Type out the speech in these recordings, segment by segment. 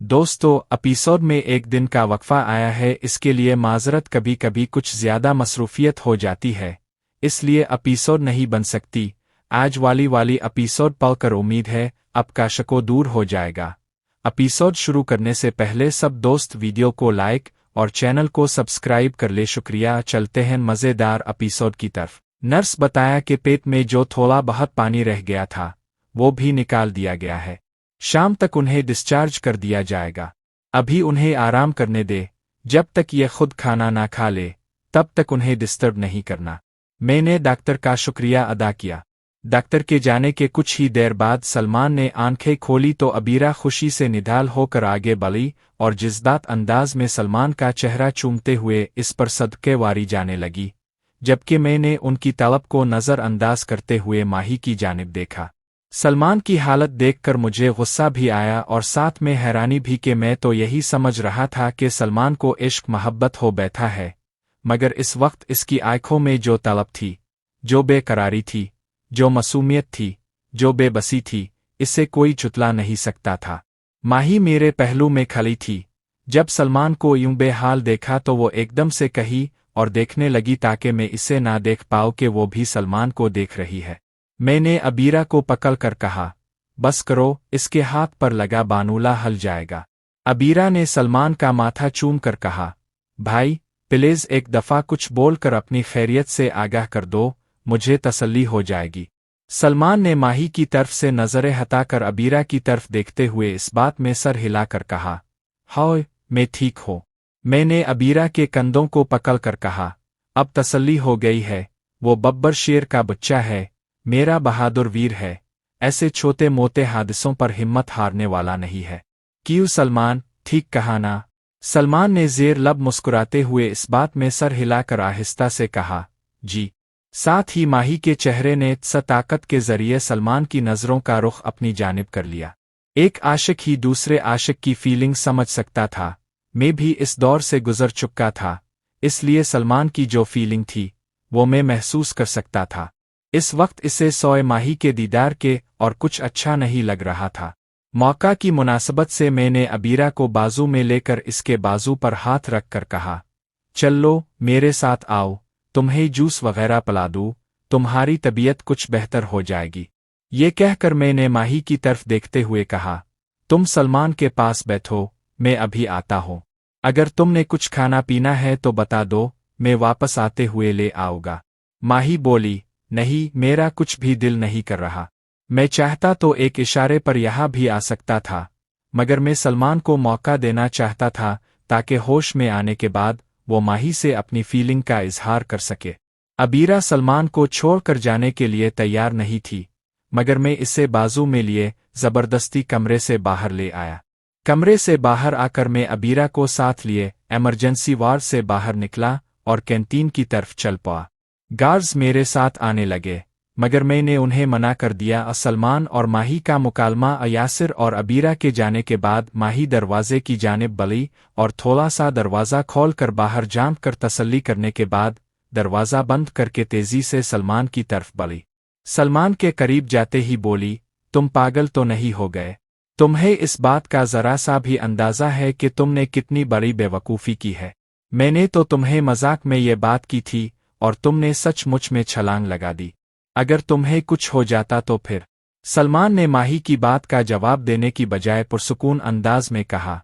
दोस्तों, एपिसोड में एक दिन का वक्फा आया है, इसके लिए माजरत। कभी कभी कुछ ज़्यादा मसरूफियत हो जाती है, इसलिए एपिसोड नहीं बन सकती। आज वाली एपिसोड पढ़कर उम्मीद है आपका शको दूर हो जाएगा। एपिसोड शुरू करने से पहले सब दोस्त वीडियो को लाइक और चैनल को सब्सक्राइब कर ले। शुक्रिया। चलते हैं मज़ेदार एपिसोड की तरफ। नर्स बताया कि पेट में जो थोड़ा बहुत पानी रह गया था वो भी निकाल दिया गया है। शाम तक उन्हें डिस्चार्ज कर दिया जाएगा। अभी उन्हें आराम करने दे। जब तक ये खुद खाना ना खा ले तब तक उन्हें डिस्टर्ब नहीं करना। मैंने डॉक्टर का शुक्रिया अदा किया। डॉक्टर के जाने के कुछ ही देर बाद सलमान ने आंखें खोली तो अबीरा खुशी से निढाल होकर आगे बढ़ी और जिज्दात अंदाज में सलमान का चेहरा चूमते हुए इस पर सदके वारी जाने लगी, जबकि मैंने उनकी तलब को नज़रअंदाज करते हुए माही की जानिब देखा। सलमान की हालत देखकर मुझे गुस्सा भी आया और साथ में हैरानी भी कि मैं तो यही समझ रहा था कि सलमान को इश्क मोहब्बत हो बैठा है, मगर इस वक्त इसकी आंखों में जो तलब थी, जो बेकरारी थी, जो मासूमियत थी, जो बेबसी थी, इससे कोई चुतला नहीं सकता था। माही मेरे पहलू में खड़ी थी। जब सलमान को यूं बेहाल देखा तो वो एकदम से कही और देखने लगी ताकि मैं इसे ना देख पाऊँ कि वो भी सलमान को देख रही है। मैंने अबीरा को पकड़ कर कहा, बस करो, इसके हाथ पर लगा बानूला हल जाएगा। अबीरा ने सलमान का माथा चूम कर कहा, भाई प्लीज एक दफ़ा कुछ बोल कर अपनी खैरियत से आगाह कर दो, मुझे तसल्ली हो जाएगी। सलमान ने माही की तरफ से नज़रें हटाकर अबीरा की तरफ देखते हुए इस बात में सर हिलाकर कहा, हाँ मैं ठीक हूँ। मैंने अबीरा के कंधों को पकड़ कर कहा, अब तसल्ली हो गई है, वो बब्बर शेर का बच्चा है, मेरा बहादुर वीर है, ऐसे छोटे मोटे हादसों पर हिम्मत हारने वाला नहीं है। क्यों सलमान, ठीक कहा ना? सलमान ने ज़ेर लब मुस्कुराते हुए इस बात में सर हिलाकर आहिस्ता से कहा, जी। साथ ही माही के चेहरे ने ताकत के जरिए सलमान की नज़रों का रुख अपनी जानिब कर लिया। एक आशिक ही दूसरे आशिक की फीलिंग समझ सकता था। मैं भी इस दौर से गुजर चुका था, इसलिए सलमान की जो फीलिंग थी वो मैं महसूस कर सकता था। इस वक्त इसे सोए माही के दीदार के और कुछ अच्छा नहीं लग रहा था। मौका की मुनासबत से मैंने अबीरा को बाजू में लेकर इसके बाजू पर हाथ रख कर कहा, चल लो मेरे साथ आओ, तुम्हें जूस वगैरह पिला दूँ, तुम्हारी तबीयत कुछ बेहतर हो जाएगी। ये कहकर मैंने माही की तरफ देखते हुए कहा, तुम सलमान के पास बैठो, मैं अभी आता हूँ। अगर तुमने कुछ खाना पीना है तो बता दो, मैं वापस आते हुए ले आऊँगा। माही बोली, नहीं, मेरा कुछ भी दिल नहीं कर रहा। मैं चाहता तो एक इशारे पर यहाँ भी आ सकता था, मगर मैं सलमान को मौका देना चाहता था ताकि होश में आने के बाद वो माही से अपनी फीलिंग का इजहार कर सके। अबीरा सलमान को छोड़कर जाने के लिए तैयार नहीं थी, मगर मैं इसे बाजू में लिए ज़बरदस्ती कमरे से बाहर ले आया। कमरे से बाहर आकर मैं अबीरा को साथ लिए एमरजेंसी वार्ड से बाहर निकला और कैंटीन की तरफ चल पड़ा। गार्ड्स मेरे साथ आने लगे, मगर मैंने उन्हें मना कर दिया। सलमान और माही का मुकालमा यासिर और अबीरा के जाने के बाद माही दरवाजे की जानिब बढ़ी और थोड़ा सा दरवाज़ा खोल कर बाहर झांक कर तसल्ली करने के बाद दरवाज़ा बंद करके तेज़ी से सलमान की तरफ बढ़ी। सलमान के करीब जाते ही बोली, तुम पागल तो नहीं हो गए? तुम्हें इस बात का ज़रा सा भी अंदाज़ा है कि तुमने कितनी बड़ी बेवकूफ़ी की है? मैंने तो तुम्हें मजाक में ये बात की थी और तुमने सचमुच में छलांग लगा दी। अगर तुम्हें कुछ हो जाता तो फिर? सलमान ने माही की बात का जवाब देने की बजाय पुरसुकून अंदाज में कहा,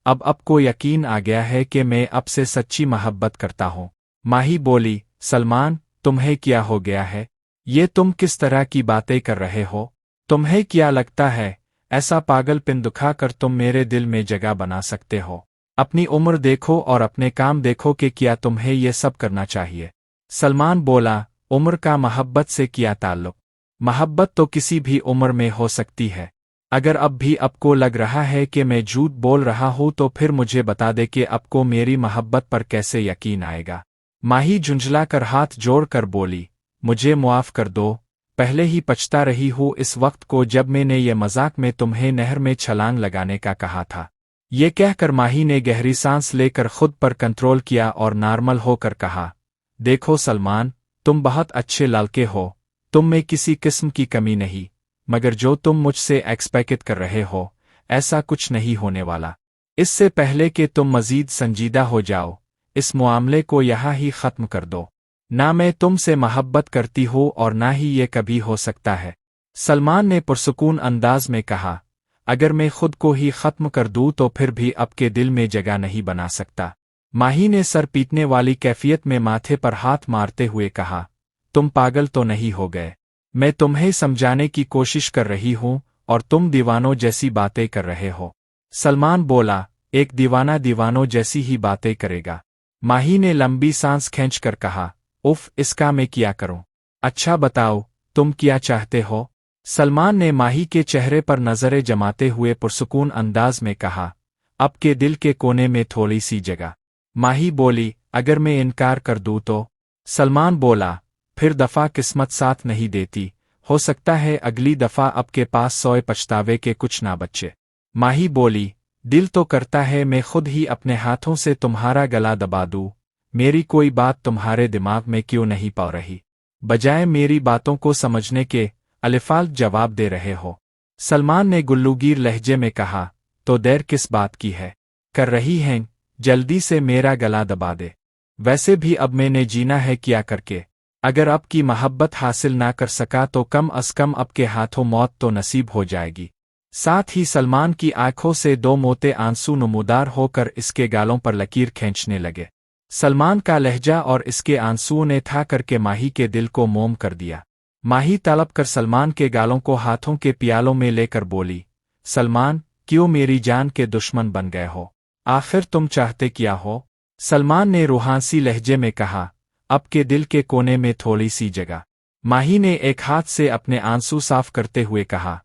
अब आपको यकीन आ गया है कि मैं आपसे सच्ची मोहब्बत करता हूँ। माही बोली, सलमान तुम्हें क्या हो गया है? ये तुम किस तरह की बातें कर रहे हो? तुम्हें क्या लगता है ऐसा पागलपन दिखा कर तुम मेरे दिल में जगह बना सकते हो? अपनी उम्र देखो और अपने काम देखो कि क्या तुम्हें ये सब करना चाहिए? सलमान बोला, उम्र का मोहब्बत से क्या ताल्लुक? मोहब्बत तो किसी भी उम्र में हो सकती है। अगर अब भी आपको लग रहा है कि मैं झूठ बोल रहा हूँ तो फिर मुझे बता दे कि आपको मेरी मोहब्बत पर कैसे यकीन आएगा। माही झुंझला कर हाथ जोड़ कर बोली, मुझे मुआफ़ कर दो, पहले ही पछता रही हूँ इस वक्त को जब मैंने ये मजाक में तुम्हें नहर में छलांग लगाने का कहा था। ये कहकर माही ने गहरी सांस लेकर खुद पर कंट्रोल किया और नॉर्मल होकर कहा, देखो सलमान, तुम बहुत अच्छे लड़के हो, तुम में किसी किस्म की कमी नहीं, मगर जो तुम मुझसे एक्सपेक्ट कर रहे हो ऐसा कुछ नहीं होने वाला। इससे पहले कि तुम मजीद संजीदा हो जाओ, इस मामले को यहाँ ही ख़त्म कर दो। ना मैं तुमसे मोहब्बत करती हूँ और ना ही ये कभी हो सकता है। सलमान ने पुरसुकून अंदाज में कहा, अगर मैं खुद को ही ख़त्म कर दूँ तो फिर भी आपके दिल में जगह नहीं बना सकता। माही ने सर पीटने वाली कैफियत में माथे पर हाथ मारते हुए कहा, तुम पागल तो नहीं हो गए? मैं तुम्हें समझाने की कोशिश कर रही हूँ और तुम दीवानों जैसी बातें कर रहे हो। सलमान बोला, एक दीवाना दीवानों जैसी ही बातें करेगा। माही ने लंबी सांस खींचकर कहा, उफ, इसका मैं क्या करूं? अच्छा बताओ, तुम क्या चाहते हो? सलमान ने माही के चेहरे पर नजरें जमाते हुए पुरसुकून अंदाज में कहा, आपके दिल के कोने में थोड़ी सी जगह। माही बोली, अगर मैं इनकार कर दूं तो? सलमान बोला, फिर दफा किस्मत साथ नहीं देती, हो सकता है अगली दफा आपके पास सोए पछतावे के कुछ ना बचे। माही बोली, दिल तो करता है मैं खुद ही अपने हाथों से तुम्हारा गला दबा दूं, मेरी कोई बात तुम्हारे दिमाग में क्यों नहीं पा रही? बजाय मेरी बातों को समझने के अलिफाल जवाब दे रहे हो। सलमान ने गुल्लूगीर लहजे में कहा, तो देर किस बात की है? कर रही हैं, जल्दी से मेरा गला दबा दे। वैसे भी अब मैंने जीना है क्या करके? अगर आपकी मोहब्बत हासिल ना कर सका तो कम अज कम आपके हाथों मौत तो नसीब हो जाएगी। साथ ही सलमान की आंखों से दो मोटे आंसू नमूदार होकर इसके गालों पर लकीर खींचने लगे। सलमान का लहजा और इसके आंसुओं ने था करके माही के दिल को मोम कर दिया। माही तड़प कर सलमान के गालों को हाथों के प्यालों में लेकर बोली, सलमान, क्यों मेरी जान के दुश्मन बन गए हो? आखिर तुम चाहते क्या हो? सलमान ने रूहानी लहजे में कहा, आपके दिल के कोने में थोड़ी सी जगह। माही ने एक हाथ से अपने आंसू साफ करते हुए कहा,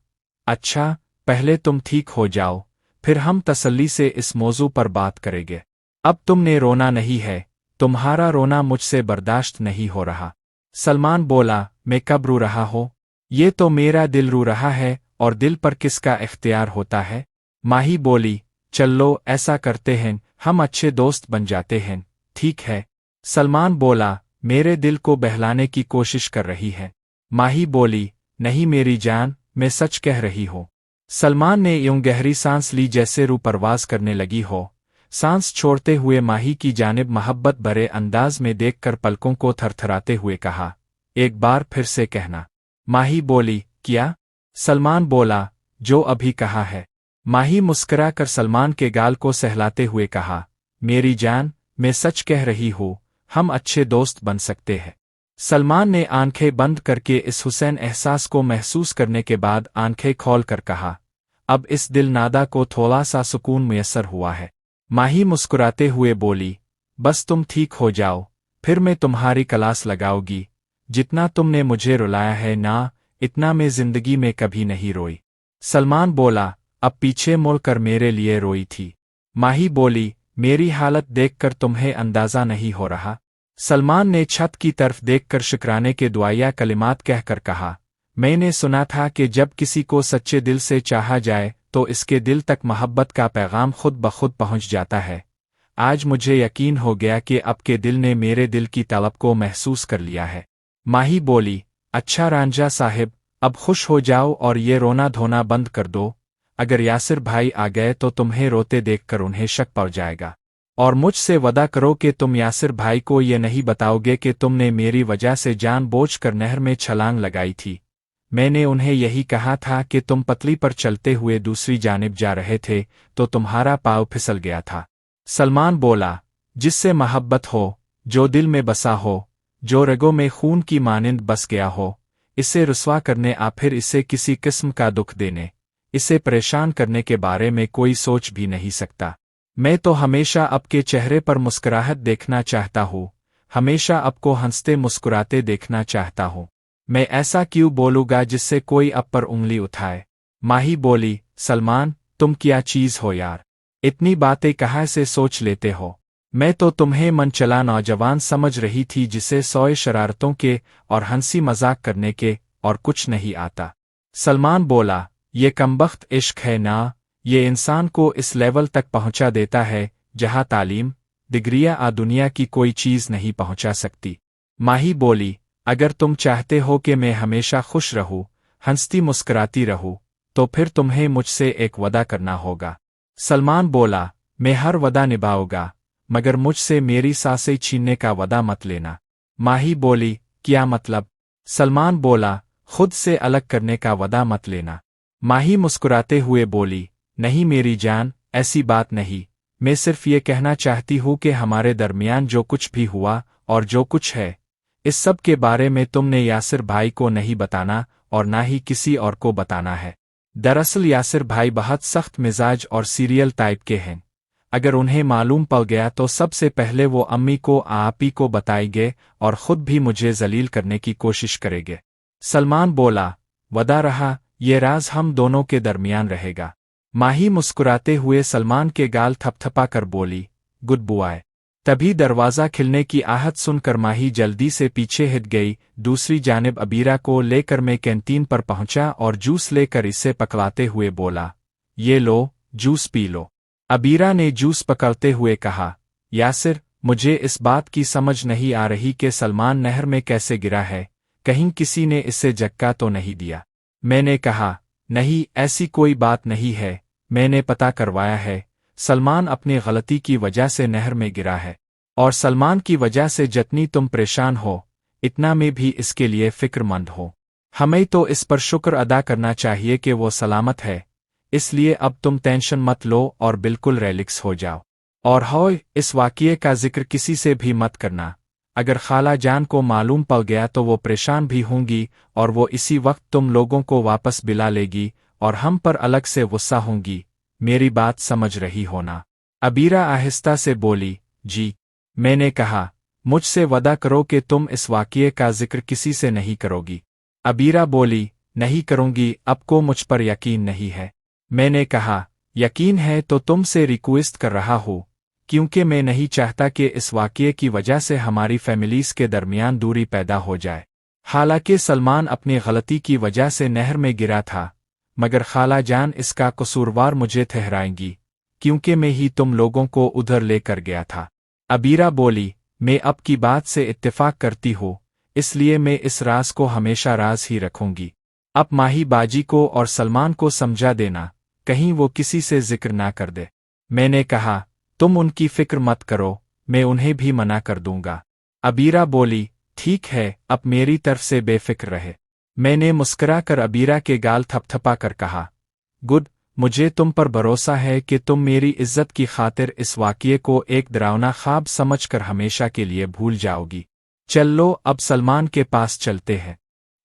अच्छा, पहले तुम ठीक हो जाओ, फिर हम तसल्ली से इस मौजू पर बात करेंगे। अब तुमने रोना नहीं है, तुम्हारा रोना मुझसे बर्दाश्त नहीं हो रहा। सलमान बोला, मैं कब रो रहा हो? ये तो मेरा दिल रो रहा है, और दिल पर किसका इख्तियार होता है? माही बोली, चलो ऐसा करते हैं, हम अच्छे दोस्त बन जाते हैं, ठीक है? सलमान बोला, मेरे दिल को बहलाने की कोशिश कर रही है। माही बोली, नहीं मेरी जान, मैं सच कह रही हूँ। सलमान ने यूं गहरी सांस ली जैसे रूह परवाज करने लगी हो। सांस छोड़ते हुए माही की जानिब मोहब्बत भरे अंदाज में देखकर पलकों को थरथराते हुए कहा, एक बार फिर से कहना। माही बोली, क्या? सलमान बोला, जो अभी कहा है। माही मुस्कुरा कर सलमान के गाल को सहलाते हुए कहा, मेरी जान, मैं सच कह रही हूँ, हम अच्छे दोस्त बन सकते हैं। सलमान ने आंखें बंद करके इस हुसैन एहसास को महसूस करने के बाद आंखें खोल कर कहा, अब इस दिल नादा को थोड़ा सा सुकून मुयस्सर हुआ है। माही मुस्कुराते हुए बोली, बस तुम ठीक हो जाओ, फिर मैं तुम्हारी क्लास लगाऊंगी। जितना तुमने मुझे रुलाया है ना, इतना मैं जिंदगी में कभी नहीं रोई। सलमान बोला, अब पीछे मुड़ कर मेरे लिए रोई थी। माही बोली, मेरी हालत देखकर तुम्हें अंदाजा नहीं हो रहा? सलमान ने छत की तरफ देखकर शुक्राने के दुआया कलिमात कहकर कहा, मैंने सुना था कि जब किसी को सच्चे दिल से चाहा जाए तो इसके दिल तक मोहब्बत का पैगाम खुद ब खुद पहुंच जाता है। आज मुझे यकीन हो गया कि आपके दिल ने मेरे दिल की तलब को महसूस कर लिया है। माही बोली, अच्छा रांझा साहिब, अब खुश हो जाओ और ये रोना धोना बंद कर दो। अगर यासिर भाई आ गए तो तुम्हें रोते देखकर उन्हें शक पड़ जाएगा, और मुझसे वादा करो कि तुम यासिर भाई को ये नहीं बताओगे कि तुमने मेरी वजह से जानबूझकर नहर में छलांग लगाई थी। मैंने उन्हें यही कहा था कि तुम पतली पर चलते हुए दूसरी जानिब जा रहे थे तो तुम्हारा पाँव फिसल गया था। सलमान बोला, जिससे मोहब्बत हो, जो दिल में बसा हो, जो रगों में खून की मानिंद बस गया हो, इसे रुस्वा करने आ फिर इसे किसी किस्म का दुख देने, इसे परेशान करने के बारे में कोई सोच भी नहीं सकता। मैं तो हमेशा आपके चेहरे पर मुस्कुराहट देखना चाहता हूँ, हमेशा आपको हंसते मुस्कुराते देखना चाहता हूँ। मैं ऐसा क्यों बोलूँगा जिससे कोई आप पर उंगली उठाए? माही बोली, सलमान, तुम क्या चीज़ हो यार, इतनी बातें कहाँ से सोच लेते हो? मैं तो तुम्हें मनचला नौजवान समझ रही थी जिसे सोए शरारतों के और हंसी मजाक करने के और कुछ नहीं आता। सलमान बोला, ये कमबख्त इश्क है ना, ये इंसान को इस लेवल तक पहुंचा देता है जहां तालीम, डिग्रियां आ दुनिया की कोई चीज़ नहीं पहुंचा सकती। माही बोली, अगर तुम चाहते हो कि मैं हमेशा खुश रहूं, हंसती मुस्कुराती रहूं, तो फिर तुम्हें मुझसे एक वादा करना होगा। सलमान बोला, मैं हर वदा निभाऊंगा, मगर मुझसे मेरी सांसें छीनने का वदा मत लेना। माही बोली, क्या मतलब? सलमान बोला, खुद से अलग करने का वदा मत लेना। माही मुस्कुराते हुए बोली, नहीं मेरी जान, ऐसी बात नहीं, मैं सिर्फ ये कहना चाहती हूँ कि हमारे दरमियान जो कुछ भी हुआ और जो कुछ है, इस सब के बारे में तुमने यासिर भाई को नहीं बताना और ना ही किसी और को बताना है। दरअसल यासिर भाई बहुत सख्त मिजाज और सीरियल टाइप के हैं। अगर उन्हें मालूम पड़ गया तो सबसे पहले वो अम्मी को आपी को बताएंगे और खुद भी मुझे जलील करने की कोशिश करेंगे। सलमान बोला, वदा रहा, ये राज हम दोनों के दरमियान रहेगा। माही मुस्कुराते हुए सलमान के गाल थपथपा कर बोली, गुड बुआय। तभी दरवाज़ा खिलने की आहट सुनकर माही जल्दी से पीछे हट गई। दूसरी जानिब अबीरा को लेकर मैं कैंटीन पर पहुंचा और जूस लेकर इसे पकड़ाते हुए बोला, ये लो, जूस पी लो। अबीरा ने जूस पकड़ते हुए कहा, यासिर, मुझे इस बात की समझ नहीं आ रही कि सलमान नहर में कैसे गिरा है, कहीं किसी ने इससे झटका तो नहीं दिया। मैंने कहा, नहीं, ऐसी कोई बात नहीं है, मैंने पता करवाया है, सलमान अपनी गलती की वजह से नहर में गिरा है, और सलमान की वजह से जितनी तुम परेशान हो, इतना में भी इसके लिए फिक्रमंद हो। हमें तो इस पर शुक्र अदा करना चाहिए कि वो सलामत है, इसलिए अब तुम टेंशन मत लो और बिल्कुल रिलैक्स हो जाओ। और होय, इस वाक़ये का जिक्र किसी से भी मत करना, अगर खाला जान को मालूम पड़ गया तो वो परेशान भी होंगी और वो इसी वक्त तुम लोगों को वापस बुला लेगी और हम पर अलग से गुस्सा होंगी। मेरी बात समझ रही हो ना? अबीरा आहिस्ता से बोली, जी। मैंने कहा, मुझसे वदा करो कि तुम इस वाक़ये का जिक्र किसी से नहीं करोगी। अबीरा बोली, नहीं करूंगी, आपको मुझ पर यकीन नहीं है। मैंने कहा, यकीन है तो तुमसे रिक्वेस्ट कर रहा हूँ, क्योंकि मैं नहीं चाहता कि इस वाक़ये की वजह से हमारी फैमिलीज़ के दरमियान दूरी पैदा हो जाए। हालांकि सलमान अपनी गलती की वजह से नहर में गिरा था, मगर खाला जान इसका कसूरवार मुझे ठहराएंगी, क्योंकि मैं ही तुम लोगों को उधर लेकर गया था। अबीरा बोली, मैं अब की बात से इत्तेफाक करती हूँ, इसलिए मैं इस राज को हमेशा राज ही रखूंगी। अब माही बाजी को और सलमान को समझा देना, कहीं वो किसी से जिक्र ना कर दे। मैंने कहा, तुम उनकी फिक्र मत करो, मैं उन्हें भी मना कर दूंगा। अबीरा बोली, ठीक है, अब मेरी तरफ से बेफिक्र रहे। मैंने मुस्कुरा कर अबीरा के गाल थपथपा कर कहा, गुड, मुझे तुम पर भरोसा है कि तुम मेरी इज्जत की खातिर इस वाक़ये को एक डरावना ख्वाब समझकर हमेशा के लिए भूल जाओगी। चल लो, अब सलमान के पास चलते हैं।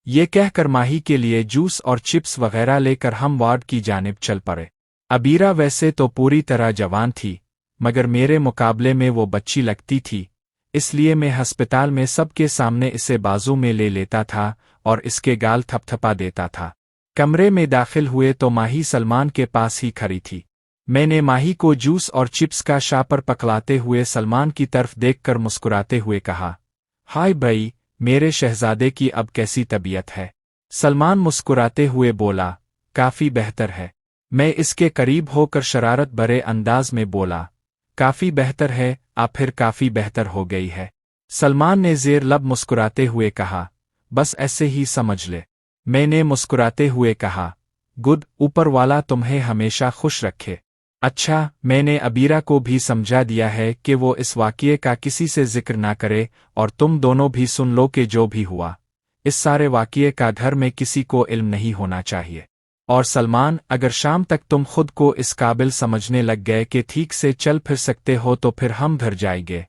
ये कहकर माही के लिए जूस और चिप्स वगैरह लेकर हम वार्ड की जानिब चल पड़े। अबीरा वैसे तो पूरी तरह जवान थी, मगर मेरे मुकाबले में वो बच्ची लगती थी, इसलिए मैं अस्पताल में सबके सामने इसे बाजू में ले लेता था और इसके गाल थपथपा देता था। कमरे में दाखिल हुए तो माही सलमान के पास ही खड़ी थी। मैंने माही को जूस और चिप्स का शापर पकड़ाते हुए सलमान की तरफ देखकर मुस्कुराते हुए कहा, हाय भाई, मेरे शहजादे की अब कैसी तबीयत है? सलमान मुस्कुराते हुए बोला, काफी बेहतर है। मैं इसके करीब होकर शरारत भरे अंदाज में बोला, काफी बेहतर है, आप फिर काफी बेहतर हो गई है। सलमान ने ज़ेर लब मुस्कुराते हुए कहा, बस ऐसे ही समझ ले। मैंने मुस्कुराते हुए कहा, गुड, ऊपर वाला तुम्हें हमेशा खुश रखे। अच्छा, मैंने अबीरा को भी समझा दिया है कि वो इस वाक़ये का किसी से जिक्र ना करे और तुम दोनों भी सुन लो कि जो भी हुआ, इस सारे वाक़ये का घर में किसी को इल्म नहीं होना चाहिए। और सलमान, अगर शाम तक तुम खुद को इस काबिल समझने लग गए कि ठीक से चल फिर सकते हो तो फिर हम घर जाएंगे,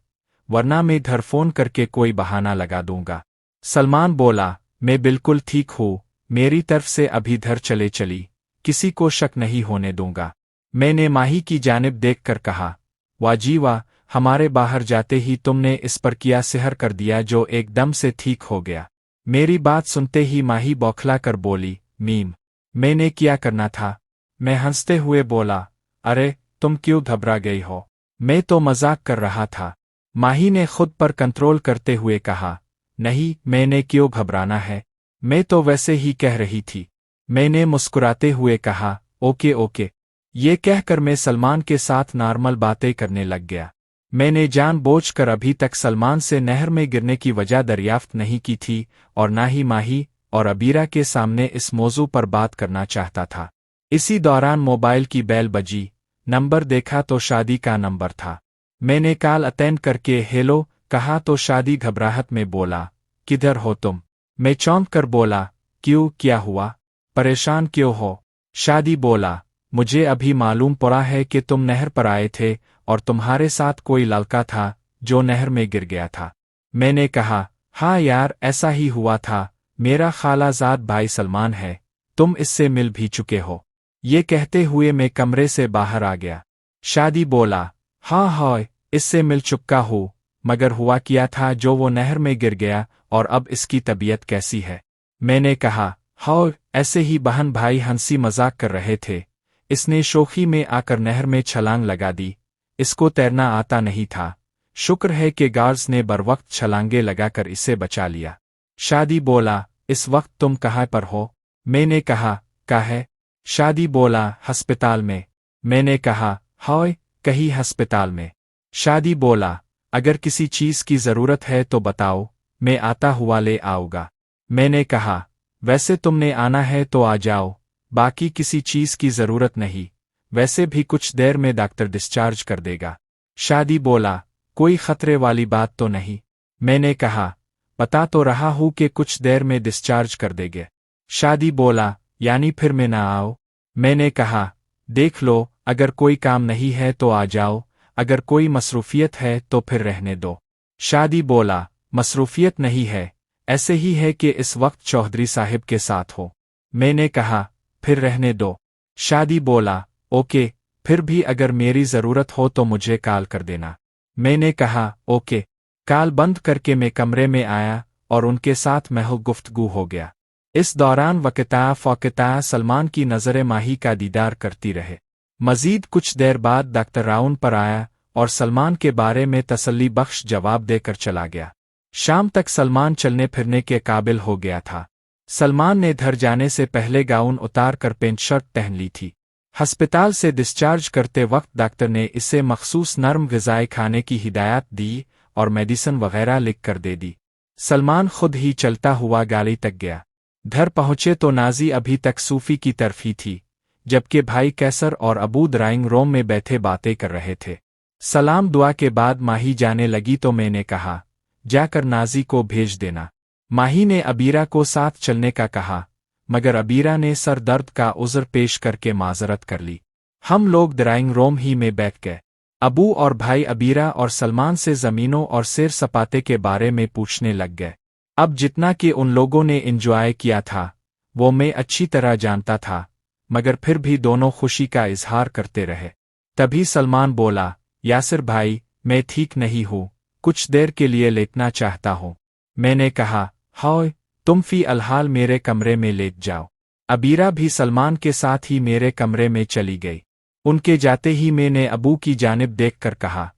वरना मैं घर फोन करके कोई बहाना लगा दूंगा। सलमान बोला, मैं बिल्कुल ठीक हूँ, मेरी तरफ से अभी घर चले चली, किसी को शक नहीं होने दूंगा। मैंने माही की जानिब देखकर कहा, वाह जी वाह, हमारे बाहर जाते ही तुमने इस पर किया सिहर कर दिया जो एकदम से ठीक हो गया। मेरी बात सुनते ही माही बौखला कर बोली, मीम, मैंने क्या करना था? मैं हंसते हुए बोला, अरे तुम क्यों घबरा गई हो, मैं तो मजाक कर रहा था। माही ने खुद पर कंट्रोल करते हुए कहा, नहीं, मैंने क्यों घबराना है, मैं तो वैसे ही कह रही थी। मैंने मुस्कुराते हुए कहा, ओके ओके। ये कहकर मैं सलमान के साथ नॉर्मल बातें करने लग गया। मैंने जानबूझकर अभी तक सलमान से नहर में गिरने की वजह दरियाफ्त नहीं की थी और ना ही माही और अबीरा के सामने इस मौजू पर बात करना चाहता था। इसी दौरान मोबाइल की बेल बजी। नंबर देखा तो शादी का नंबर था। मैंने कॉल अटेंड करके हेलो कहा तो शादी घबराहट में बोला, किधर हो तुम? मैं चौंक कर बोला, क्यों, क्या हुआ? परेशान क्यों हो? शादी बोला, मुझे अभी मालूम पड़ा है कि तुम नहर पर आए थे और तुम्हारे साथ कोई लड़का था जो नहर में गिर गया था। मैंने कहा, हाँ यार, ऐसा ही हुआ था, मेरा खालाजाद भाई सलमान है, तुम इससे मिल भी चुके हो। ये कहते हुए मैं कमरे से बाहर आ गया। शादी बोला, हाँ हाँ, इससे मिल चुका हूँ, मगर हुआ क्या था जो वो नहर में गिर गया और अब इसकी तबीयत कैसी है? मैंने कहा, हाँ, ऐसे ही बहन भाई हंसी मजाक कर रहे थे, इसने शोखी में आकर नहर में छलांग लगा दी, इसको तैरना आता नहीं था, शुक्र है कि गार्ड्स ने बरवक्त छलांगे लगाकर इसे बचा लिया। शादी बोला, इस वक्त तुम कहाँ पर हो? मैंने कहा, काहे? शादी बोला, अस्पताल में। मैंने कहा, हाय, कहीं अस्पताल में? शादी बोला, अगर किसी चीज़ की ज़रूरत है तो बताओ, मैं आता हुआ ले आऊँगा। मैंने कहा, वैसे तुमने आना है तो आ जाओ, बाकी किसी चीज़ की ज़रूरत नहीं, वैसे भी कुछ देर में डॉक्टर डिस्चार्ज कर देगा। शादी बोला, कोई खतरे वाली बात तो नहीं? मैंने कहा, बता तो रहा हूँ कि कुछ देर में डिस्चार्ज कर देंगे। शादी बोला, यानी फिर मैं ना आओ? मैंने कहा, देख लो, अगर कोई काम नहीं है तो आ जाओ, अगर कोई मसरूफियत है तो फिर रहने दो। शादी बोला, मसरूफियत नहीं है, ऐसे ही है कि इस वक्त चौधरी साहिब के साथ हो। मैंने कहा, फिर रहने दो। शादी बोला, ओके, फिर भी अगर मेरी ज़रूरत हो तो मुझे कॉल कर देना। मैंने कहा, ओके। कॉल बंद करके मैं कमरे में आया और उनके साथ महल गुफ्तगू हो गया। इस दौरान वक़्ता सलमान की नज़रें माही का दीदार करती रहे। मज़ीद कुछ देर बाद डॉक्टर राउंड पर आया और सलमान के बारे में तसल्ली बख्श जवाब देकर चला गया। शाम तक सलमान चलने फिरने के काबिल हो गया था। सलमान ने घर जाने से पहले गाउन उतार कर पेंट शर्ट पहन ली थी। अस्पताल से डिस्चार्ज करते वक्त डॉक्टर ने इसे मखसूस नरम ग़िज़ाएं खाने की हिदायत दी और मेडिसिन वगैरह लिख कर दे दी। सलमान खुद ही चलता हुआ गाड़ी तक गया। घर पहुंचे तो नाजी अभी तक सूफी की तरफ ही थी, जबकि भाई कैसर और अबू ड्राइंग रूम में बैठे बातें कर रहे थे। सलाम दुआ के बाद माही जाने लगी तो मैंने कहा, जाकर नाजी को भेज देना। माही ने अबीरा को साथ चलने का कहा, मगर अबीरा ने सर दर्द का उज़र पेश करके माजरत कर ली। हम लोग ड्राइंग रूम ही में बैठ गए। अबू और भाई अबीरा और सलमान से ज़मीनों और सैर सपाटे के बारे में पूछने लग गए। अब जितना कि उन लोगों ने एंजॉय किया था वो मैं अच्छी तरह जानता था, मगर फिर भी दोनों खुशी का इजहार करते रहे। तभी सलमान बोला, यासिर भाई, मैं ठीक नहीं हूँ, कुछ देर के लिए लेटना चाहता हूँ। मैंने कहा, हाय, तुम फी अलहाल मेरे कमरे में लेट जाओ। अबीरा भी सलमान के साथ ही मेरे कमरे में चली गई। उनके जाते ही मैंने अबू की जानिब देखकर कहा,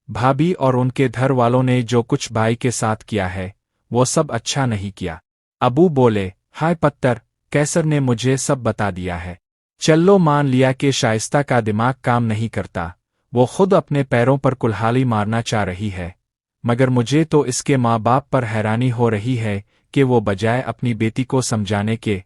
भाभी और उनके घर वालों ने जो कुछ भाई के साथ किया है वो सब अच्छा नहीं किया। अबू बोले, हाय पत्तर, कैसर ने मुझे सब बता दिया है। चलो मान लिया कि शाइस्ता का दिमाग काम नहीं करता, वो खुद अपने पैरों पर कुल्हाड़ी मारना चाह रही है, मगर मुझे तो इसके माँ बाप पर हैरानी हो रही है कि वो बजाय अपनी बेटी को समझाने के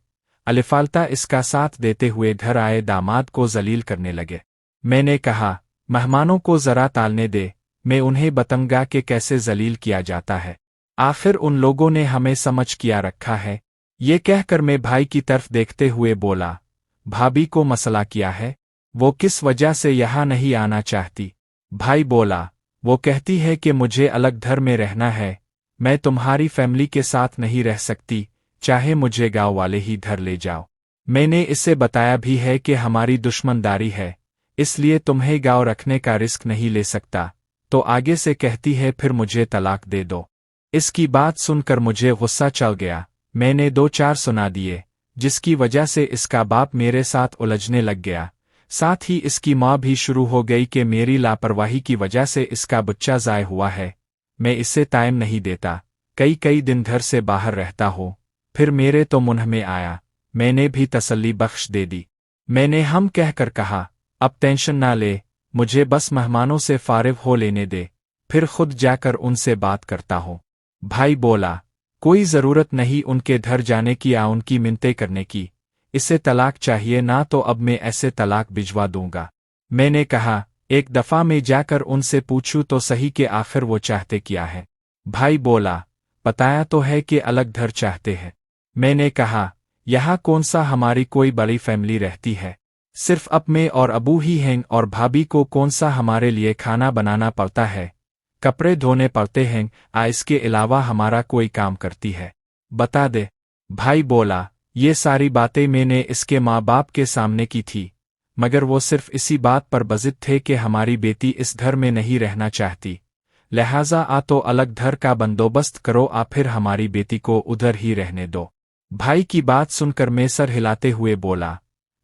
अलिफाल्ता इसका साथ देते हुए घर आए दामाद को जलील करने लगे। मैंने कहा, मेहमानों को ज़रा टालने दे, मैं उन्हें बताऊंगा कि कैसे जलील किया जाता है। आखिर उन लोगों ने हमें समझ किया रखा है। ये कहकर मैं भाई की तरफ देखते हुए बोला, भाभी को मसला क्या है? वो किस वजह से यहाँ नहीं आना चाहती? भाई बोला, वो कहती है कि मुझे अलग घर में रहना है, मैं तुम्हारी फैमिली के साथ नहीं रह सकती, चाहे मुझे गांव वाले ही घर ले जाओ। मैंने इसे बताया भी है कि हमारी दुश्मनदारी है, इसलिए तुम्हें गांव रखने का रिस्क नहीं ले सकता, तो आगे से कहती है फिर मुझे तलाक दे दो। इसकी बात सुनकर मुझे गुस्सा चढ़ गया। मैंने 2-4 सुना दिए, जिसकी वजह से इसका बाप मेरे साथ उलझने लग गया। साथ ही इसकी माँ भी शुरू हो गई कि मेरी लापरवाही की वजह से इसका बच्चा ज़ाय हुआ है, मैं इसे टाइम नहीं देता, कई दिन घर से बाहर रहता हो। फिर मेरे तो मुंह में आया, मैंने भी तसल्ली बख्श दे दी। मैंने हम कहकर कहा, अब टेंशन ना ले, मुझे बस मेहमानों से फारिग हो लेने दे, फिर खुद जाकर उनसे बात करता हूँ। भाई बोला, कोई ज़रूरत नहीं उनके घर जाने की या उनकी मिन्नतें करने की, इसे तलाक चाहिए ना तो अब मैं ऐसे तलाक भिजवा दूंगा। मैंने कहा, एक दफ़ा मैं जाकर उनसे पूछूं तो सही कि आखिर वो चाहते क्या है। भाई बोला, बताया तो है कि अलग घर चाहते हैं। मैंने कहा, यहाँ कौन सा हमारी कोई बड़ी फैमिली रहती है, सिर्फ अब मैं और अबू ही हैं, और भाभी को कौन सा हमारे लिए खाना बनाना पड़ता है, कपड़े धोने पड़ते हैं, इसके अलावा हमारा कोई काम करती है, बता दे। भाई बोला, ये सारी बातें मैंने इसके माँ बाप के सामने की थी, मगर वो सिर्फ इसी बात पर बज़िद थे कि हमारी बेटी इस घर में नहीं रहना चाहती, लिहाजा तो अलग घर का बंदोबस्त करो, फिर हमारी बेटी को उधर ही रहने दो। भाई की बात सुनकर मैं सर हिलाते हुए बोला,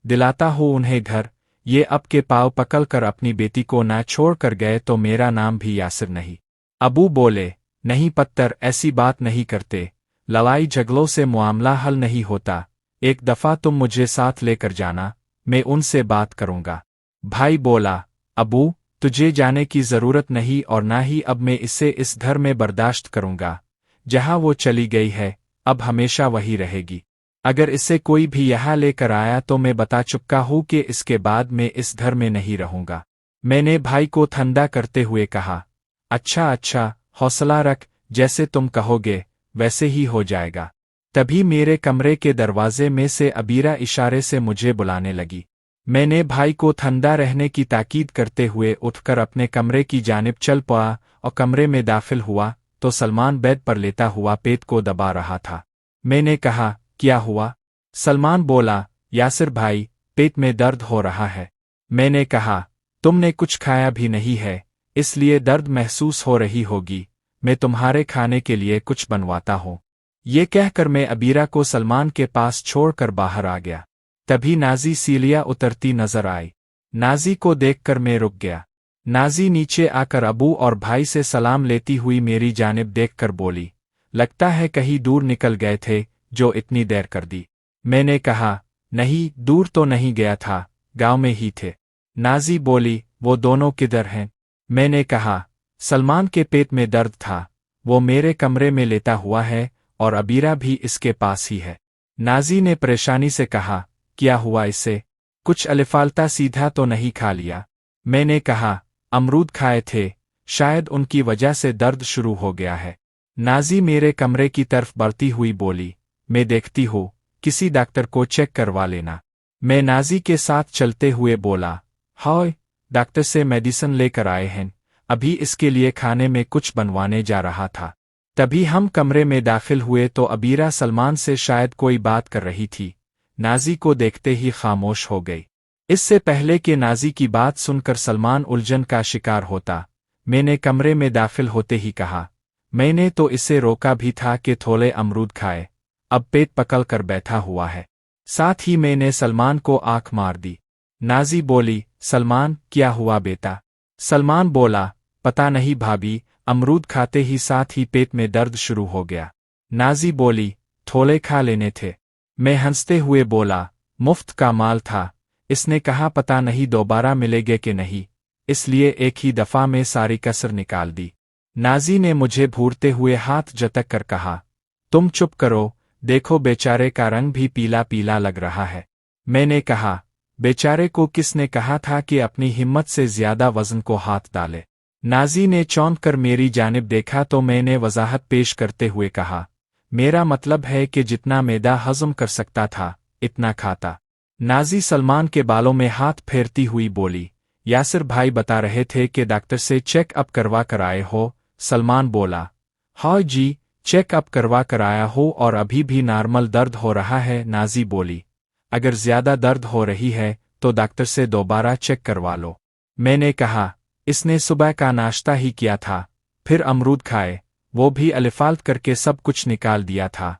दिलाता हूँ उन्हें घर, ये अब के पाँव पकड़ कर अपनी बेटी को ना छोड़ कर गए तो मेरा नाम भी यासिर नहीं। अबू बोले, नहीं पत्तर, ऐसी बात नहीं करते, लड़ाई झगड़ों से मामला हल नहीं होता, एक दफ़ा तुम मुझे साथ लेकर जाना, मैं उनसे बात करूँगा। भाई बोला, अबू, तुझे जाने की ज़रूरत नहीं, और ना ही अब मैं इसे इस घर में बर्दाश्त करूँगा, जहाँ वो चली गई है अब हमेशा वही रहेगी। अगर इसे कोई भी यहाँ लेकर आया तो मैं बता चुका हूँ कि इसके बाद मैं इस घर में नहीं रहूँगा। मैंने भाई को ठंडा करते हुए कहा, अच्छा अच्छा, हौसला रख, जैसे तुम कहोगे वैसे ही हो जाएगा। तभी मेरे कमरे के दरवाजे में से अबीरा इशारे से मुझे बुलाने लगी। मैंने भाई को ठंडा रहने की ताकीद करते हुए उठकर अपने कमरे की जानिब चल पड़ा, और कमरे में दाखिल हुआ तो सलमान बेड पर लेटा हुआ पेट को दबा रहा था। मैंने कहा, क्या हुआ? सलमान बोला, यासिर भाई, पेट में दर्द हो रहा है। मैंने कहा, तुमने कुछ खाया भी नहीं है, इसलिए दर्द महसूस हो रही होगी, मैं तुम्हारे खाने के लिए कुछ बनवाता हूँ। ये कहकर मैं अबीरा को सलमान के पास छोड़कर बाहर आ गया। तभी नाजी सीलिया उतरती नजर आई। नाजी को देखकर मैं रुक गया। नाजी नीचे आकर अबू और भाई से सलाम लेती हुई मेरी जानिब देखकर बोली, लगता है कहीं दूर निकल गए थे जो इतनी देर कर दी। मैंने कहा, नहीं, दूर तो नहीं गया था, गांव में ही थे। नाजी बोली, वो दोनों किधर हैं? मैंने कहा, सलमान के पेट में दर्द था, वो मेरे कमरे में लेटा हुआ है, और अबीरा भी इसके पास ही है। नाजी ने परेशानी से कहा, क्या हुआ इसे? कुछ अलिफाल्ता सीधा तो नहीं खा लिया? मैंने कहा, अमरूद खाए थे, शायद उनकी वजह से दर्द शुरू हो गया है। नाजी मेरे कमरे की तरफ बढ़ती हुई बोली, मैं देखती हूँ, किसी डॉक्टर को चेक करवा लेना। मैं नाजी के साथ चलते हुए बोला, हाय, डॉक्टर से मेडिसिन लेकर आए हैं, अभी इसके लिए खाने में कुछ बनवाने जा रहा था। तभी हम कमरे में दाखिल हुए तो अबीरा सलमान से शायद कोई बात कर रही थी। नाजी को देखते ही खामोश हो गई। इससे पहले कि नाजी की बात सुनकर सलमान उलझन का शिकार होता, मैंने कमरे में दाखिल होते ही कहा, मैंने तो इसे रोका भी था कि थोड़े अमरूद खाए, अब पेट पकड़ कर बैठा हुआ है। साथ ही मैंने सलमान को आंख मार दी। नाजी बोली, सलमान, क्या हुआ बेटा? सलमान बोला, पता नहीं भाभी, अमरूद खाते ही साथ ही पेट में दर्द शुरू हो गया। नाजी बोली, थोड़े खा लेने थे। मैं हंसते हुए बोला, मुफ्त का माल था, इसने कहा पता नहीं दोबारा मिलेगे कि नहीं, इसलिए एक ही दफा में सारी कसर निकाल दी। नाजी ने मुझे घूरते हुए हाथ झटक कर कहा, तुम चुप करो, देखो बेचारे का रंग भी पीला पीला लग रहा है। मैंने कहा, बेचारे को किसने कहा था कि अपनी हिम्मत से ज्यादा वजन को हाथ डाले? नाजी ने चौंक कर मेरी जानिब देखा तो मैंने वजाहत पेश करते हुए कहा, मेरा मतलब है कि जितना मैदा हजम कर सकता था, इतना खाता। नाजी सलमान के बालों में हाथ फेरती हुई बोली, यासिर भाई बता रहे थे कि डॉक्टर से चेकअप करवा कर आए हो। सलमान बोला, हाँ जी, चेकअप करवा कर आया हो और अभी भी नॉर्मल दर्द हो रहा है। नाजी बोली, अगर ज्यादा दर्द हो रही है तो डॉक्टर से दोबारा चेक करवा लो। मैंने कहा, इसने सुबह का नाश्ता ही किया था, फिर अमरूद खाए, वो भी अलिफाल्ट करके सब कुछ निकाल दिया था,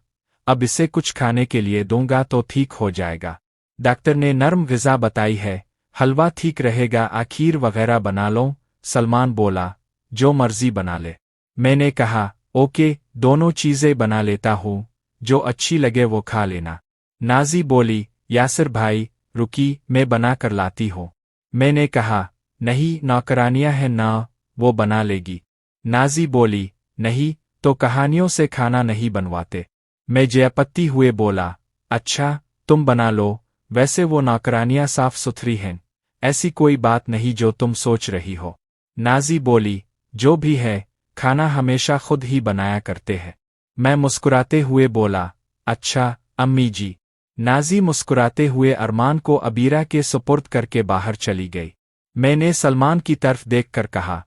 अब इसे कुछ खाने के लिए दूंगा तो ठीक हो जाएगा। डॉक्टर ने नरम ग़िज़ा बताई है, हलवा ठीक रहेगा, खीर वगैरह बना लो। सलमान बोला, जो मर्जी बना ले। मैंने कहा, ओके, दोनों चीज़ें बना लेता हूँ, जो अच्छी लगे वो खा लेना। नाजी बोली, यासिर भाई, रुकी, मैं बना कर लाती हूँ। मैंने कहा, नहीं, नौकरानियाँ हैं ना, वो बना लेगी। नाजी बोली, नहीं, तो कहानियों से खाना नहीं बनवाते। मैं जयपत्ती हुए बोला, अच्छा, तुम बना लो, वैसे वो नौकरानियाँ साफ सुथरी हैं, ऐसी कोई बात नहीं जो तुम सोच रही हो। नाज़ी बोली, जो भी है, खाना हमेशा खुद ही बनाया करते हैं। मैं मुस्कुराते हुए बोला, अच्छा अम्मी जी। नाज़ी मुस्कुराते हुए अरमान को अबीरा के सुपुर्द करके बाहर चली गई। मैंने सलमान की तरफ देखकर कहा,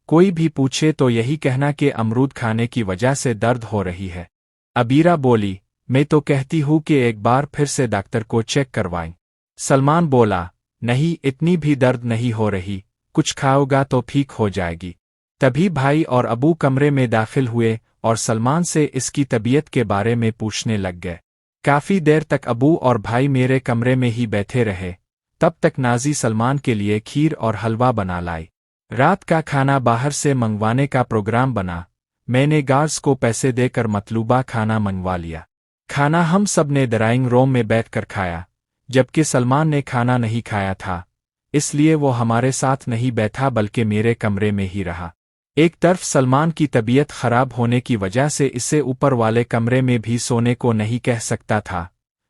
कोई भी पूछे तो यही कहना कि अमरूद खाने की वजह से दर्द हो रही है। अबीरा बोली, मैं तो कहती हूँ कि एक बार फिर से डॉक्टर को चेक करवाएं। सलमान बोला, नहीं इतनी भी दर्द नहीं हो रही, कुछ खाओगा तो ठीक हो जाएगी। तभी भाई और अबू कमरे में दाखिल हुए और सलमान से इसकी तबीयत के बारे में पूछने लग गए। काफी देर तक अबू और भाई मेरे कमरे में ही बैठे रहे। तब तक नाज़ी सलमान के लिए खीर और हलवा बना लाई। रात का खाना बाहर से मंगवाने का प्रोग्राम बना। मैंने गार्ड्स को पैसे देकर मतलूबा खाना मंगवा लिया। खाना हम सब ने ड्राइंग रूम में बैठकर खाया, जबकि सलमान ने खाना नहीं खाया था, इसलिए वो हमारे साथ नहीं बैठा बल्कि मेरे कमरे में ही रहा। एक तरफ सलमान की तबीयत खराब होने की वजह से इसे ऊपर वाले कमरे में भी सोने को नहीं कह सकता था,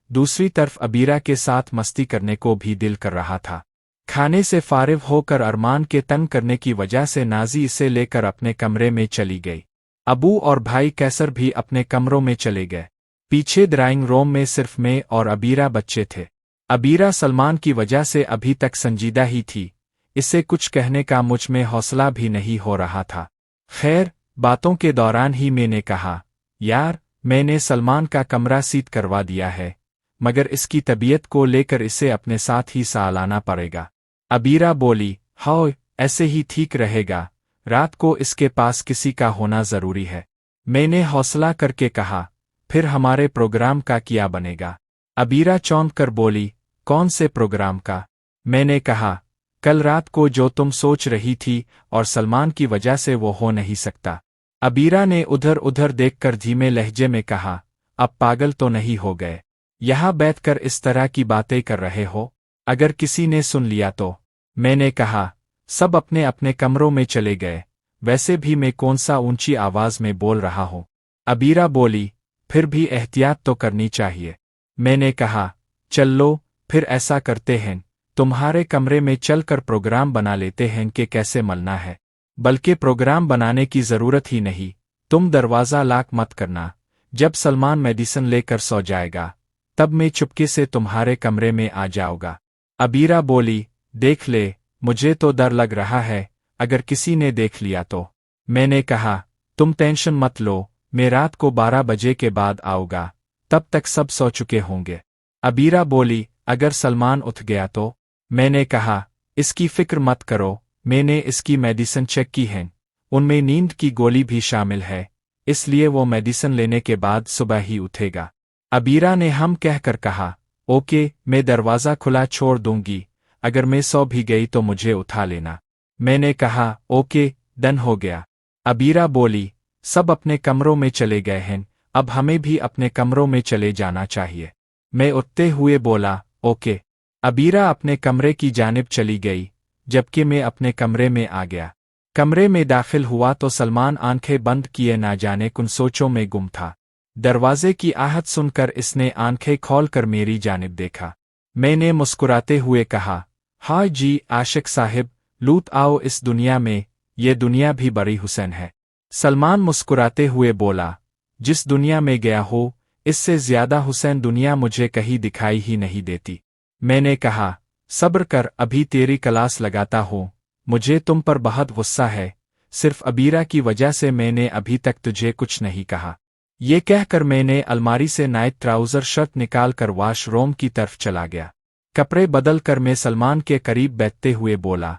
दूसरी तरफ अबीरा के साथ मस्ती करने को भी दिल कर रहा था। खाने से फारिग होकर अरमान के तंग करने की वजह से नाज़ी इसे लेकर अपने कमरे में चली गई। अबू और भाई कैसर भी अपने कमरों में चले गए। पीछे ड्राइंग रूम में सिर्फ मैं और अबीरा बच्चे थे। अबीरा सलमान की वजह से अभी तक संजीदा ही थी, इससे कुछ कहने का मुझ में हौसला भी नहीं हो रहा था। खैर, बातों के दौरान ही मैंने कहा, यार मैंने सलमान का कमरा सीट करवा दिया है, मगर इसकी तबीयत को लेकर इसे अपने साथ ही सालाना पड़ेगा। अबीरा बोली, हाँ ऐसे ही ठीक रहेगा, रात को इसके पास किसी का होना जरूरी है। मैंने हौसला करके कहा, फिर हमारे प्रोग्राम का क्या बनेगा? अबीरा चौंक कर बोली, कौन से प्रोग्राम का? मैंने कहा, कल रात को जो तुम सोच रही थी और सलमान की वजह से वो हो नहीं सकता। अबीरा ने उधर उधर देखकर धीमे लहजे में कहा, अब पागल तो नहीं हो गए? यहाँ बैठकर इस तरह की बातें कर रहे हो, अगर किसी ने सुन लिया तो? मैंने कहा, सब अपने अपने कमरों में चले गए, वैसे भी मैं कौन सा ऊंची आवाज में बोल रहा हूँ। अबीरा बोली, फिर भी एहतियात तो करनी चाहिए। मैंने कहा, चल लो फिर ऐसा करते हैं, तुम्हारे कमरे में चलकर प्रोग्राम बना लेते हैं कि कैसे मलना है। बल्कि प्रोग्राम बनाने की जरूरत ही नहीं, तुम दरवाज़ा लॉक मत करना। जब सलमान मेडिसिन लेकर सो जाएगा तब मैं चुपके से तुम्हारे कमरे में आ जाऊंगा। अबीरा बोली, देख ले, मुझे तो डर लग रहा है, अगर किसी ने देख लिया तो। मैंने कहा, तुम टेंशन मत लो, मैं रात को 12 बजे के बाद आऊँगा, तब तक सब सो चुके होंगे। अबीरा बोली, अगर सलमान उठ गया तो? मैंने कहा, इसकी फिक्र मत करो, मैंने इसकी मेडिसिन चेक की है, उनमें नींद की गोली भी शामिल है, इसलिए वो मेडिसिन लेने के बाद सुबह ही उठेगा। अबीरा ने हम कहकर कहा, ओके, मैं दरवाज़ा खुला छोड़ दूंगी, अगर मैं सो भी गई तो मुझे उठा लेना। मैंने कहा, ओके, डन हो गया। अबीरा बोली, सब अपने कमरों में चले गए हैं, अब हमें भी अपने कमरों में चले जाना चाहिए। मैं उठते हुए बोला, ओके। अबीरा अपने कमरे की जानिब चली गई, जबकि मैं अपने कमरे में आ गया। कमरे में दाखिल हुआ तो सलमान आंखें बंद किए ना जाने कुन सोचों में गुम था। दरवाजे की आहट सुनकर इसने आंखें खोलकर मेरी जानिब देखा। मैंने मुस्कुराते हुए कहा, हाँ जी आशिक साहिब, लूट आओ इस दुनिया में, ये दुनिया भी बड़ी हुसैन है। सलमान मुस्कुराते हुए बोला, जिस दुनिया में गया हो, इससे ज्यादा हुसैन दुनिया मुझे कहीं दिखाई ही नहीं देती। मैंने कहा, सब्र कर, अभी तेरी क्लास लगाता हूँ, मुझे तुम पर बहुत गुस्सा है, सिर्फ अबीरा की वजह से मैंने अभी तक तुझे कुछ नहीं कहा। ये कहकर मैंने अलमारी से नाइट ट्राउज़र शर्ट निकालकर वॉशरूम की तरफ चला गया। कपड़े बदल कर मैं सलमान के करीब बैठते हुए बोला,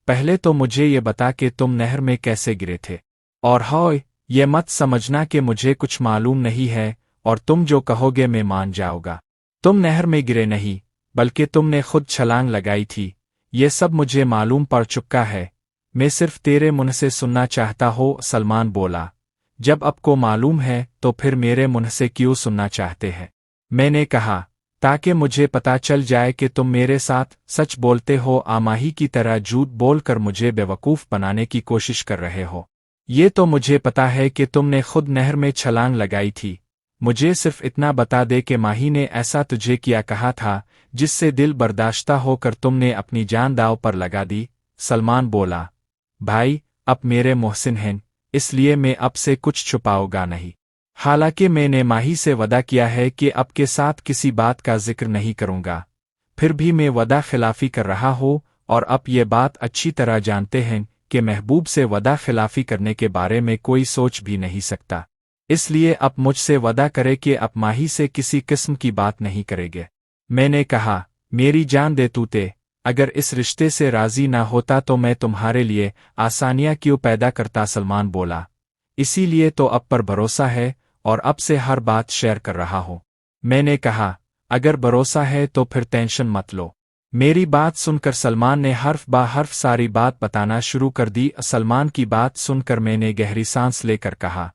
पहले तो मुझे ये बता कि तुम नहर में कैसे गिरे थे, और हाँ ये मत समझना कि मुझे कुछ मालूम नहीं है और तुम जो कहोगे मैं मान जाऊंगा। तुम नहर में गिरे नहीं, बल्कि तुमने खुद छलांग लगाई थी, ये सब मुझे मालूम पड़ चुका है, मैं सिर्फ तेरे मुंह से सुनना चाहता हूँ। सलमान बोला, जब आपको मालूम है तो फिर मेरे मुंह से क्यों सुनना चाहते हैं? मैंने कहा, ताकि मुझे पता चल जाए कि तुम मेरे साथ सच बोलते हो, आमाही की तरह झूठ बोलकर मुझे बेवकूफ़ बनाने की कोशिश कर रहे हो। ये तो मुझे पता है कि तुमने खुद नहर में छलांग लगाई थी, मुझे सिर्फ इतना बता दे कि माही ने ऐसा तुझे क्या कहा था जिससे दिल बर्दाश्ता होकर तुमने अपनी जान दांव पर लगा दी। सलमान बोला, भाई अब मेरे मोहसिन हैं, इसलिए मैं अब से कुछ छुपाऊंगा नहीं। हालांकि मैंने माही से वदा किया है कि अब के साथ किसी बात का जिक्र नहीं करूंगा, फिर भी मैं वदा खिलाफी कर रहा हूँ और अब ये बात अच्छी तरह जानते हैं कि महबूब से वदा खिलाफी करने के बारे में कोई सोच भी नहीं सकता, इसलिए अब मुझसे वदा करे कि अब माही से किसी किस्म की बात नहीं करेंगे। मैंने कहा, मेरी जान दे तूते, अगर इस रिश्ते से राजी ना होता तो मैं तुम्हारे लिए आसानियां क्यों पैदा करता। सलमान बोला, इसीलिए तो अब पर भरोसा है और अब से हर बात शेयर कर रहा हूँ। मैंने कहा, अगर भरोसा है तो फिर टेंशन मत लो। मेरी बात सुनकर सलमान ने हर्फ बा हर्फ सारी बात बताना शुरू कर दी। सलमान की बात सुनकर मैंने गहरी सांस लेकर कहा,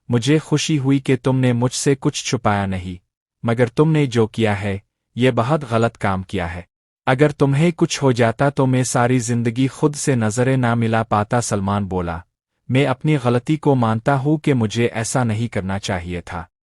मुझे खुशी हुई कि तुमने मुझसे कुछ छुपाया नहीं, मगर तुमने जो किया है ये बहुत गलत काम किया है। अगर तुम्हें कुछ हो जाता तो मैं सारी जिंदगी खुद से नजरें ना मिला पाता। सलमान बोला, मैं अपनी गलती को मानता हूँ कि मुझे ऐसा नहीं करना चाहिए था।